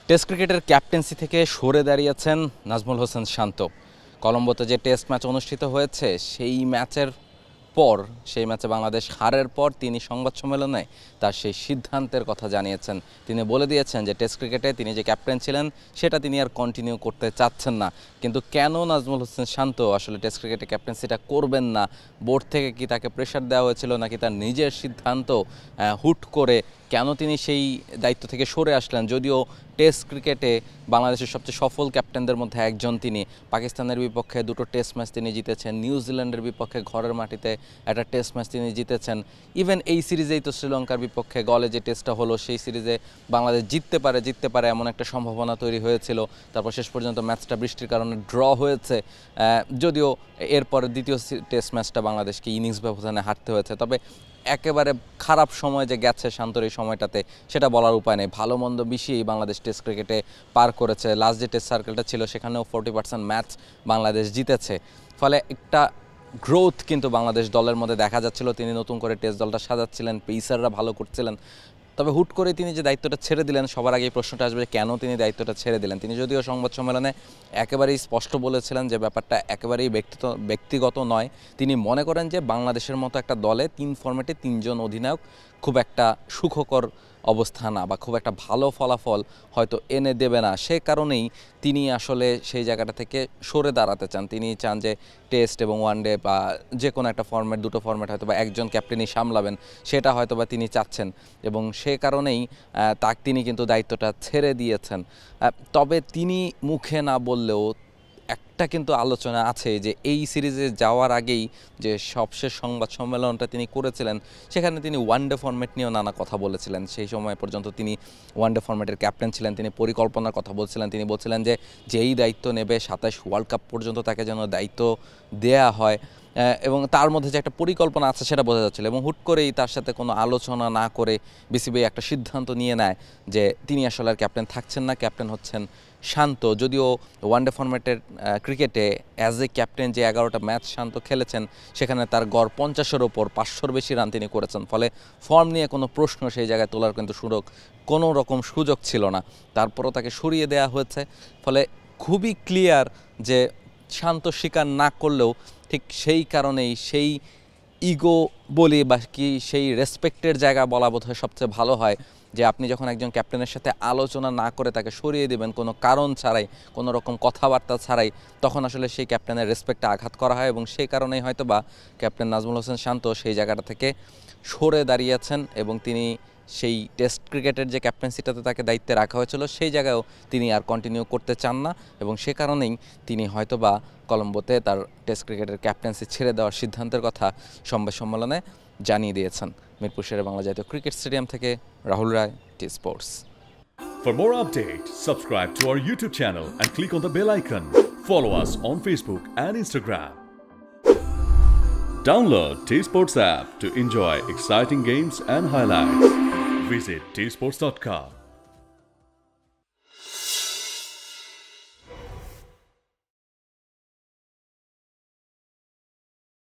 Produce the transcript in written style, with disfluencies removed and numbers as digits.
Test ক্রিকেটের captaincy থেকে সরে দাঁড়িয়েছেন নাজমুল হোসেন শান্ত। কলম্বোতে যে টেস্ট ম্যাচ অনুষ্ঠিত হয়েছে সেই ম্যাচে বাংলাদেশ হারের পর তিনি সংবাদ সম্মেলনে তার সেই সিদ্ধান্তের কথা জানিয়েছেন। তিনি বলে দিয়েছেন যে টেস্ট ক্রিকেটে তিনি যে ক্যাপ্টেন ছিলেন সেটা তিনি আর কন্টিনিউ করতে চাচ্ছেন না। কিন্তু কেন নাজমুল হোসেন শান্ত আসলে টেস্ট ক্রিকেটে ক্যাপ্টেন্সিটা করবেন না, বোর্ড থেকে কি তাকে প্রেশার দেওয়া হয়েছিল নাকি তার নিজের সিদ্ধান্ত, হুট করে কেন তিনি সেই দায়িত্ব থেকে সরে আসলেন? যদিও টেস্ট ক্রিকেটে বাংলাদেশের সবচেয়ে সফল ক্যাপ্টেনদের মধ্যে একজন তিনি। পাকিস্তানের বিপক্ষে 2টো টেস্ট ম্যাচ তিনি জিতেছেন, নিউজিল্যান্ডের বিপক্ষে ঘরের মাটিতে একটা টেস্ট ম্যাচ তিনি জিতেছেন। ইভেন এই সিরিজেই তো শ্রীলঙ্কার বিপক্ষে গলে যে টেস্টটা হলো সেই সিরিজে বাংলাদেশ জিততে পারে এমন একটা সম্ভাবনা তৈরি হয়েছিল। তারপর শেষ পর্যন্ত ম্যাচটা বৃষ্টির কারণে ড্র হয়েছে, যদিও এরপর দ্বিতীয় টেস্ট ম্যাচটা বাংলাদেশকে ইনিংস ব্যবধানে হারতে হয়েছে। তবে একেবারে খারাপ সময় যে গেছে শান্তর এই সময়টাতে সেটা বলার উপায় নেই। ভালো মন্দ মিশিয়েই বাংলাদেশ টেস্ট ক্রিকেটে পার করেছে। লাস্ট যে টেস্ট সার্কেলটা ছিল সেখানেও 40% ম্যাচ বাংলাদেশ জিতেছে। ফলে একটা গ্রোথ কিন্তু বাংলাদেশ দলের মধ্যে দেখা যাচ্ছিল। তিনি নতুন করে টেস্ট দলটা সাজাচ্ছিলেন, পেসাররা ভালো করছিলেন। তবে হুট করে তিনি যে দায়িত্বটা ছেড়ে দিলেন, সবার আগে এই প্রশ্নটা আসবে কেন তিনি দায়িত্বটা ছেড়ে দিলেন। তিনি যদিও সংবাদ সম্মেলনে একেবারেই স্পষ্ট বলেছিলেন যে ব্যাপারটা একেবারেই ব্যক্তিগত নয়। তিনি মনে করেন যে বাংলাদেশের মতো একটা দলে 3 ফরম্যাটে 3 জন অধিনায়ক খুব একটা সুখকর অবস্থা না, বা খুব একটা ভালো ফলাফল হয়তো এনে দেবে না। সে কারণেই তিনি আসলে সেই জায়গাটা থেকে সরে দাঁড়াতে চান। তিনি চান যে টেস্ট এবং ওয়ানডে বা যে কোনো একটা ফরম্যাট, 2টো ফরম্যাট হয়তো বা একজন ক্যাপ্টেনই সামলাবেন, সেটা হয়তো বা তিনি চাচ্ছেন এবং সে কারণেই তিনি কিন্তু দায়িত্বটা ছেড়ে দিয়েছেন। তবে তিনি মুখে না বললেও একটা কিন্তু আলোচনা আছে যে এই সিরিজে যাওয়ার আগেই যে সবশেষ সংবাদ সম্মেলনটা তিনি করেছিলেন সেখানে তিনি ওয়ানডে ফরম্যাট নিয়েও নানা কথা বলেছিলেন। সেই সময় পর্যন্ত তিনি ওয়ানডে ফরম্যাটের ক্যাপ্টেন ছিলেন, তিনি পরিকল্পনার কথা বলছিলেন। তিনি বলছিলেন যে যেই দায়িত্ব নেবে 27 ওয়ার্ল্ড কাপ পর্যন্ত তাকে যেন দায়িত্ব দেয়া হয়, এবং তার মধ্যে যে একটা পরিকল্পনা আছে সেটা বোঝা যাচ্ছিল। এবং হুট করেই তার সাথে কোনো আলোচনা না করে বিসিবি একটা সিদ্ধান্ত নিয়ে নেয় যে তিনি আসলে আর ক্যাপ্টেন থাকছেন না, ক্যাপ্টেন হচ্ছেন শান্ত। যদিও ওয়ানডে ফরম্যাটের ক্রিকেটে অ্যাজ এ ক্যাপ্টেন যে 11টা ম্যাচ শান্ত খেলেছেন সেখানে তার গড় 50-এর ওপর, 500-র বেশি রান তিনি করেছেন। ফলে ফর্ম নিয়ে কোনো প্রশ্ন সেই জায়গায় তোলার কিন্তু কোনো রকম সুযোগ ছিল না। তারপরও তাকে সরিয়ে দেওয়া হয়েছে। ফলে খুবই ক্লিয়ার যে শান্ত স্বীকার না করলেও ঠিক সেই কারণেই সেই ইগো বলি বা কি সেই রেসপেক্টের জায়গা বলা বোধহয় সবচেয়ে ভালো হয় যে আপনি যখন একজন ক্যাপ্টেনের সাথে আলোচনা না করে তাকে সরিয়ে দেবেন কোনো কারণ ছাড়াই, কোনো রকম কথাবার্তা ছাড়াই, তখন আসলে সেই ক্যাপ্টেনের রেসপেক্টে আঘাত করা হয়। এবং সেই কারণেই হয়তো বা ক্যাপ্টেন নাজমুল হোসেন শান্ত সেই জায়গাটা থেকে সরে দাঁড়িয়েছেন এবং তিনি সেই টেস্ট ক্রিকেটের যে ক্যাপ্টেন্সিটাতে তাকে দায়িত্বে রাখা হয়েছিল সেই জায়গায়ও তিনি আর কন্টিনিউ করতে চান না। এবং সে কারণেই তিনি হয়তোবা কলম্বোতে তার টেস্ট ক্রিকেটের ক্যাপ্টেন্সি ছেড়ে দেওয়ার সিদ্ধান্তের কথা সংবাদ সম্মেলনে জানিয়ে দিয়েছেন। মিরপুর শেরে বাংলা জাতীয় ক্রিকেট স্টেডিয়াম থেকে রাহুল রায়, T Sports. For more updates, subscribe to our YouTube channel and click on the bell icon. Follow us on Facebook and Instagram. Download T-Sports app to enjoy exciting games and highlights. Visit tsports.com.